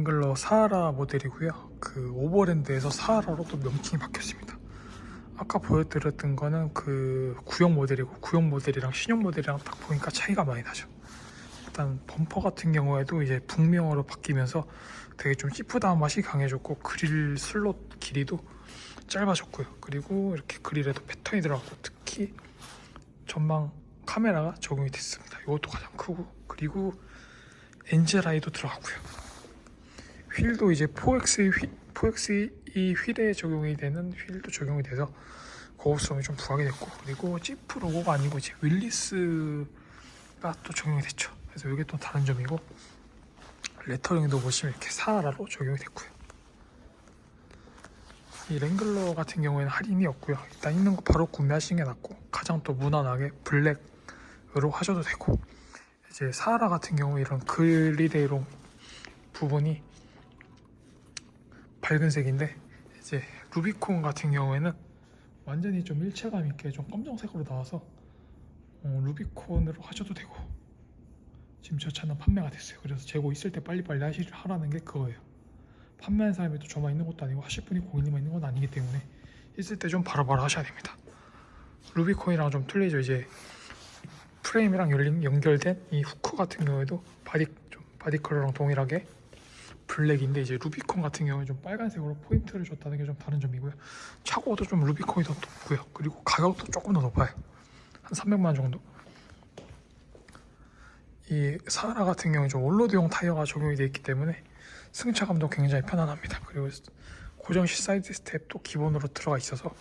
랭글러 사하라 모델이고요. 그 오버랜드에서 사하라로 또 명칭이 바뀌었습니다. 아까 보여드렸던 거는 그 구형 모델이고, 구형 모델이랑 신형 모델이랑 딱 보니까 차이가 많이 나죠. 일단 범퍼 같은 경우에도 이제 북명으로 바뀌면서 되게 좀 찌푸다한 맛이 강해졌고, 그릴 슬롯 길이도 짧아졌고요. 그리고 이렇게 그릴에도 패턴이 들어갔고, 특히 전방 카메라가 적용이 됐습니다. 이것도 가장 크고, 그리고 엔젤아이도 들어가고요. 휠도 이제 4X2 휠에 적용이 되는 휠도 적용이 돼서 고급성이 좀 부각이 됐고, 그리고 지프 로고가 아니고 이제 윌리스가 또 적용이 됐죠. 그래서 이게 또 다른 점이고, 레터링도 보시면 이렇게 사하라로 적용이 됐고요. 이 랭글러 같은 경우에는 할인이 없고요. 일단 있는 거 바로 구매하시는 게 낫고, 가장 또 무난하게 블랙으로 하셔도 되고, 이제 사하라 같은 경우 이런 그릴의 부분이 밝은 색인데, 이제 루비콘 같은 경우에는 완전히 좀 일체감 있게 좀 검정색으로 나와서 루비콘으로 하셔도 되고, 지금 저 차는 판매가 됐어요. 그래서 재고 있을 때 빨리빨리 하라는 게 그거예요. 판매하는 사람이 또 저만 있는 것도 아니고 하실 분이 고객님만 있는 건 아니기 때문에 있을 때 좀 바로바로 하셔야 됩니다. 루비콘이랑 좀 틀리죠. 이제 프레임이랑 연결된 이 후크 같은 경우에도 바디 컬러랑 동일하게 블랙인데, 이제 루비콘 같은 경우는 좀 빨간색으로 포인트를 줬다는 게 좀 다른 점이고요. 차고도 좀 루비콘이 더 높고요. 그리고 가격도 조금 더 높아요. 한 300만 원 정도. 이 사하라 같은 경우는 좀 올로드용 타이어가 적용이 되어 있기 때문에 승차감도 굉장히 편안합니다. 그리고 고정식 사이드 스텝도 기본으로 들어가 있어서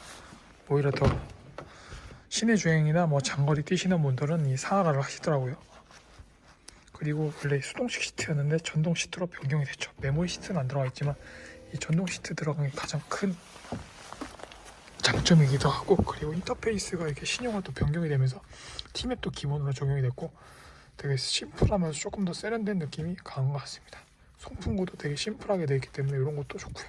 오히려 더 시내 주행이나 뭐 장거리 뛰시는 분들은 이 사하라를 하시더라고요. 그리고 원래 수동식 시트였는데 전동 시트로 변경이 됐죠. 메모리 시트는 안 들어가 있지만 이 전동 시트 들어간 게 가장 큰 장점이기도 하고, 그리고 인터페이스가 이렇게 신형으로 또 변경이 되면서 T맵도 기본으로 적용이 됐고, 되게 심플하면서 조금 더 세련된 느낌이 강한 것 같습니다. 송풍구도 되게 심플하게 되어 있기 때문에 이런 것도 좋고요.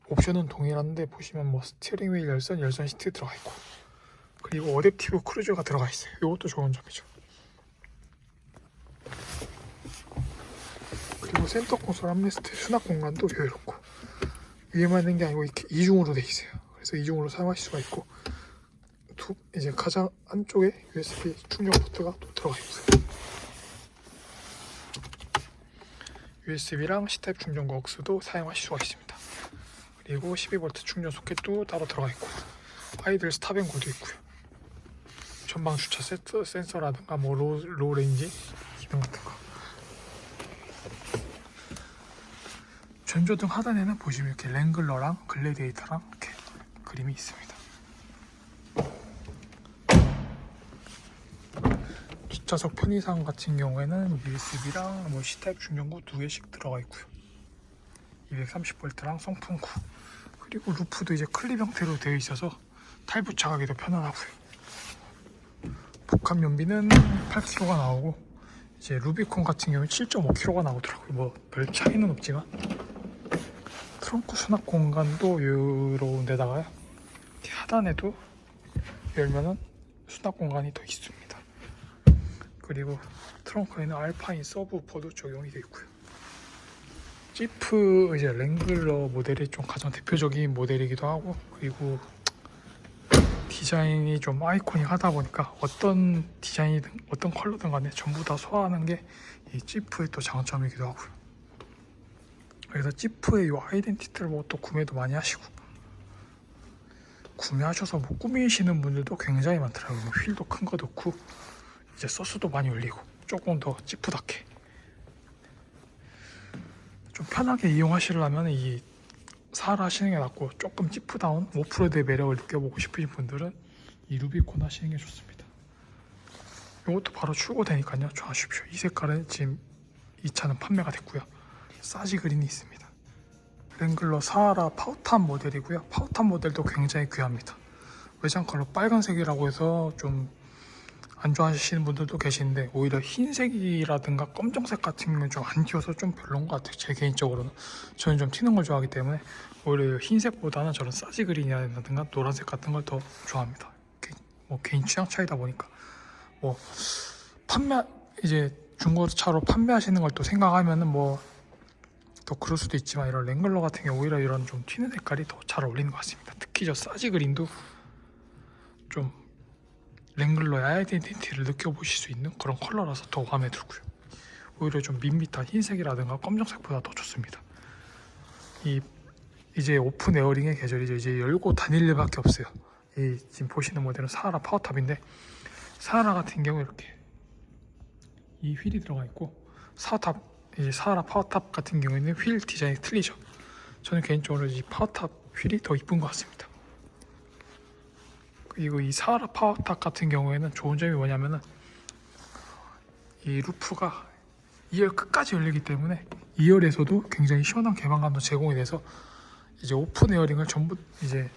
옵션은 동일한데 보시면 뭐 스티어링 휠 열선 시트 들어가 있고, 그리고 어댑티브 크루즈가 들어가 있어요. 이것도 좋은 점이죠. 그리고 센터 콘솔 암레스트 수납 공간도 여유롭고, 위에만 있는 게 아니고 이렇게 이중으로 되어 있어요. 그래서 이중으로 사용하실 수가 있고, 이제 가장 안쪽에 USB 충전 포트가 또 들어가 있어요. USB랑 C타입 충전구 억스도 사용하실 수가 있습니다. 그리고 12V 충전 소켓도 따로 들어가 있고, 아이들 스탑 앤 고도 있고요. 전방 주차 센서라든가 뭐 로우 레인지 기능 같은 거. 전조등 하단에는 보시면 이렇게 랭글러랑 글래디에이터랑 이렇게 그림이 있습니다. 뒷좌석 편의상 같은 경우에는 USB랑 뭐 C타입 충전구 2개씩 들어가 있고요. 230V랑 송풍구, 그리고 루프도 이제 클립 형태로 되어 있어서 탈부착하기도 편안하고요. 복합 연비는 8kg가 나오고, 이제 루비콘 같은 경우는 7.5kg가 나오더라고요. 뭐 별 차이는 없지만 트렁크 수납 공간도 여유로운 데다가요, 이렇게 하단에도 열면은 수납 공간이 더 있습니다. 그리고 트렁크에는 알파인 서브우퍼도 적용이 되어 있고요. 지프 이제 랭글러 모델이 좀 가장 대표적인 모델이기도 하고, 그리고 디자인이 좀 아이코닉하다 보니까 어떤 디자인이든 어떤 컬러든 간에 전부 다 소화하는 게 이 지프의 또 장점이기도 하고요. 그래서 지프의 이 아이덴티티를 보고 또 구매도 많이 하시고, 구매하셔서 뭐 꾸미시는 분들도 굉장히 많더라고요. 뭐 휠도 큰 거 넣고 이제 서스도 많이 올리고 조금 더 지프답게 좀 편하게 이용하시려면 이 사하라 하시는 게 낫고, 조금 지프다운 오프로드의 매력을 느껴보고 싶으신 분들은 이 루비콘 하시는 게 좋습니다. 이것도 바로 출고되니까요, 좋아하십시오. 이 색깔은 지금 이 차는 판매가 됐고요. 사지 그린이 있습니다. 랭글러 사하라 파우탄 모델이고요. 파우탄 모델도 굉장히 귀합니다. 외장 컬러 빨간색이라고 해서 좀 안 좋아하시는 분들도 계시는데, 오히려 흰색이라든가 검정색 같은 경우는 좀 안 튀어서 좀 별로인 것 같아요. 제 개인적으로는 저는 좀 튀는 걸 좋아하기 때문에 오히려 흰색보다는 저는 사지 그린이라든가 노란색 같은 걸 더 좋아합니다. 뭐 개인 취향 차이다 보니까, 뭐 판매 이제 중고차로 판매하시는 걸 또 생각하면은 뭐 더 그럴 수도 있지만, 이런 랭글러 같은 경우 오히려 이런 좀 튀는 색깔이 더 잘 어울리는 것 같습니다. 특히 저 사지 그린도 좀 랭글러의 아이덴티티를 느껴보실 수 있는 그런 컬러라서 더 마음에 들고요. 오히려 좀 밋밋한 흰색이라든가 검정색보다 더 좋습니다. 이제 오픈 에어링의 계절이죠. 이제 열고 다닐 일밖에 없어요. 이 지금 보시는 모델은 사하라 파워탑인데, 사하라 같은 경우 이렇게 이 휠이 들어가 있고, 이제 사하라 파워탑 같은 경우에는 휠 디자인이 틀리죠. 저는 개인적으로 이 파워탑 휠이 더 이쁜 것 같습니다. 그리고 이 사하라 파워탑 같은 경우에는 좋은 점이 뭐냐면은, 이 루프가 2열 끝까지 열리기 때문에 2열에서도 굉장히 시원한 개방감도 제공이 돼서, 이제 오픈 에어링을 전부 이제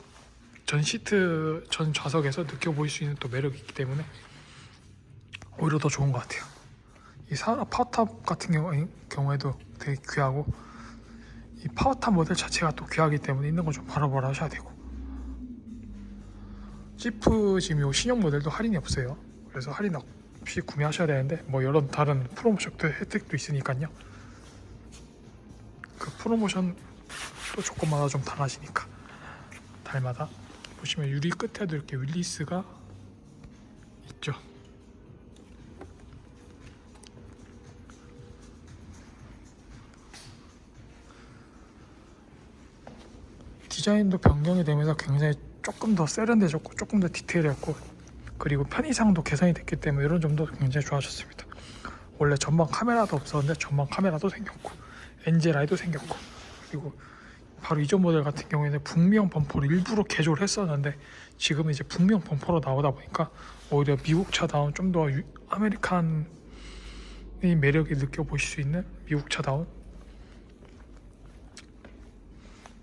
전 시트 전 좌석에서 느껴보실 수 있는 또 매력이 있기 때문에 오히려 더 좋은 것 같아요. 이 사하라 파워탑 같은 경우에도 되게 귀하고, 이 파워탑 모델 자체가 또 귀하기 때문에 있는 거 좀 바로바로 하셔야 되고, 지프 지금 요 신형 모델도 할인이 없어요. 그래서 할인 없이 구매하셔야 되는데, 뭐 여러 다른 프로모션 혜택도 있으니까요. 그 프로모션 또 조건마다 좀 달라지니까, 달마다 보시면 유리 끝에도 이렇게 윌리스가 있죠. 디자인도 변경이 되면서 굉장히 조금 더 세련돼졌고, 조금 더 디테일했고, 그리고 편의상도 개선이 됐기 때문에 이런 점도 굉장히 좋아졌습니다. 원래 전방 카메라도 없었는데 전방 카메라도 생겼고, 엔젤아이도 생겼고, 그리고 바로 이전 모델 같은 경우에는 북미형 범퍼를 일부러 개조를 했었는데, 지금은 이제 북미형 범퍼로 나오다 보니까 오히려 미국 차다운 좀 더 아메리칸의 매력을 느껴보실 수 있는 미국 차다운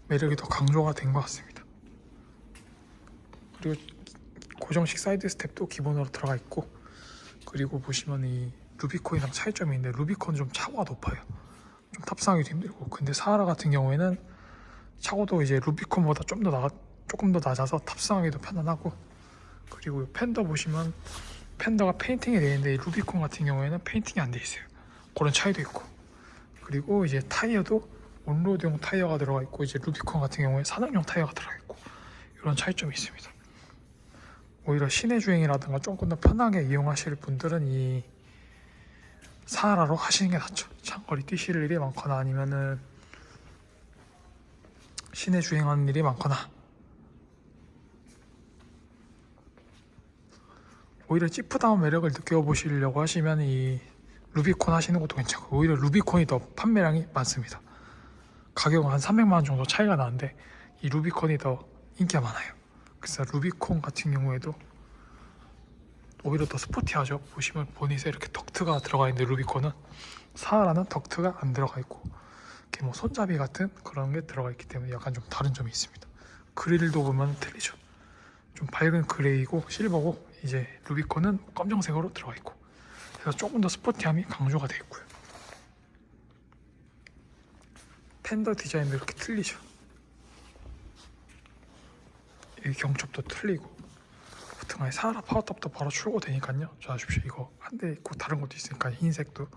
매력이 더 강조가 된 것 같습니다. 그리고 고정식 사이드 스텝도 기본으로 들어가 있고, 그리고 보시면 이 루비콘이랑 차이점이 있는데, 루비콘은 좀 차고가 높아요. 좀 탑승하기도 힘들고, 근데 사하라 같은 경우에는 차고도 이제 루비콘보다 조금 더 낮아서 탑승하기도 편안하고, 그리고 팬더 보시면 팬더가 페인팅이 되어 있는데, 이 루비콘 같은 경우에는 페인팅이 안 되어 있어요. 그런 차이도 있고, 그리고 이제 타이어도 온로드용 타이어가 들어가 있고, 이제 루비콘 같은 경우에 산업용 타이어가 들어가 있고, 이런 차이점이 있습니다. 오히려 시내 주행이라든가 조금 더 편하게 이용하실 분들은 이 사하라로 하시는 게 낫죠. 장거리 뛰실 일이 많거나, 아니면은 시내 주행하는 일이 많거나. 오히려 지프다운 매력을 느껴보시려고 하시면 이 루비콘 하시는 것도 괜찮고, 오히려 루비콘이 더 판매량이 많습니다. 가격은 한 300만원 정도 차이가 나는데, 이 루비콘이 더 인기가 많아요. 그래서 루비콘 같은 경우에도 오히려 더 스포티하죠. 보시면 보닛에 이렇게 덕트가 들어가 있는데, 루비콘은, 사하라는 덕트가 안 들어가 있고, 이렇게 뭐 손잡이 같은 그런 게 들어가 있기 때문에 약간 좀 다른 점이 있습니다. 그릴도 보면 틀리죠. 좀 밝은 그레이고 실버고, 이제 루비콘은 검정색으로 들어가 있고, 그래서 조금 더 스포티함이 강조가 되어 있고요. 팬더 디자인도 이렇게 틀리죠. 이 경첩도 틀리고, 등하에 사하라 파워탑도 바로 출고되니까요. 자, 아십시오. 이거 한 대 있고 다른 것도 있으니까, 흰색도